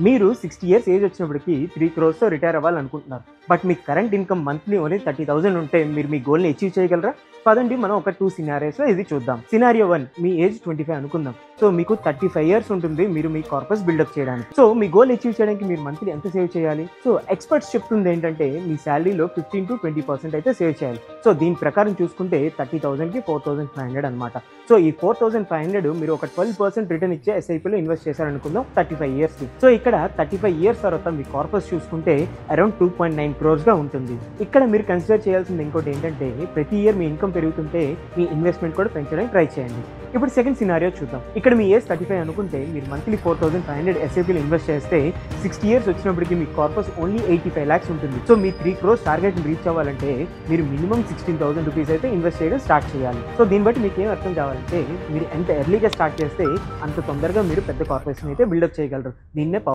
మీరు 60 years age వచ్చినప్పటికి 3 క్రోర్స్‌తో రిటైర్ అవ్వాలనుకుంటున్నారు. బట్ మీ కరెంట్ ఇన్‌కమ్ మంత్లీ ఓన్లీ 30,000 ఉంటే మీరు మీ గోల్‌ని అచీవ్ చేయగలరా? పదండి మనం ఒక 2 సినారియోస్‌లో ఇది చూద్దాం. సినారియో 1 మీ ఏజ్ 25 అనుకుందాం. సో మీకు 35 ఇయర్స్ ఉంటుంది మీరు మీ కార్పస్ బిల్డప్ చేయడానికి. సో మీ గోల్ అచీవ్ చేయడానికి మీరు మంత్లీ ఎంత సేవ్ చేయాలి? సో ఎక్స్‌పర్ట్స్ చెప్తుంది ఏంటంటే మీ సాలరీలో 15-20% అయితే సేవ్ చేయాలి. సో దీని ప్రకారం చూసుకుంటే 30,000కి 4,500 అన్నమాట. సో ఈ 4,500 మీరు ఒక 12% రిటర్న్ ఇచ్చే ఎస్ఐపిలో ఇన్వెస్ట్ చేశారనుకుందాం 35 ఇయర్స్‌కి. సో ఇక్కడ 35 ఇయర్స్ తర్వాత మీ కార్పస్ చూసుకుంటే అరౌండ్ 2.9 క్రోర్స్‌గా ఉంటుంది. ఇక్కడ మీరు కన్సిడర్ చేయాల్సింది ఇంకోటి ఏంటంటే ప్రతి ఇయర్ మీ ఇన్కమ్ పెరుగుతుంటే మీ ఇన్వెస్ట్మెంట్ కూడా పెంచడానికి ట్రై చేయండి. ఇప్పుడు సెకండ్ సినారియో చూద్దాం. ఇక్కడ మీ ఏజ్ 35 అనుకుంటే మీరు మంత్లీ 4,500 ఎస్ఐపిలో ఇన్వెస్ట్ చేస్తే 60 ఇయర్స్ వచ్చినప్పటికి మీ కార్పస్ ఓన్లీ 85 lakhs ఉంటుంది. సో మీ 3 crores టార్గెట్ రీచ్ అవ్వాలంటే మీరు మినిమం 16,000 రూపీస్ అయితే ఇన్వెస్ట్ చేయడం స్టార్ట్ చేయాలి. సో దీన్ని బట్టి మీకు ఏం అర్థం కావాలంటే మీరు ఎంత ఎర్లీగా స్టార్ట్ చేస్తే అంత తొందరగా మీరు పెద్ద కార్పొరేషన్ అయితే బిల్డప్ చేయగలరు. దీన్నే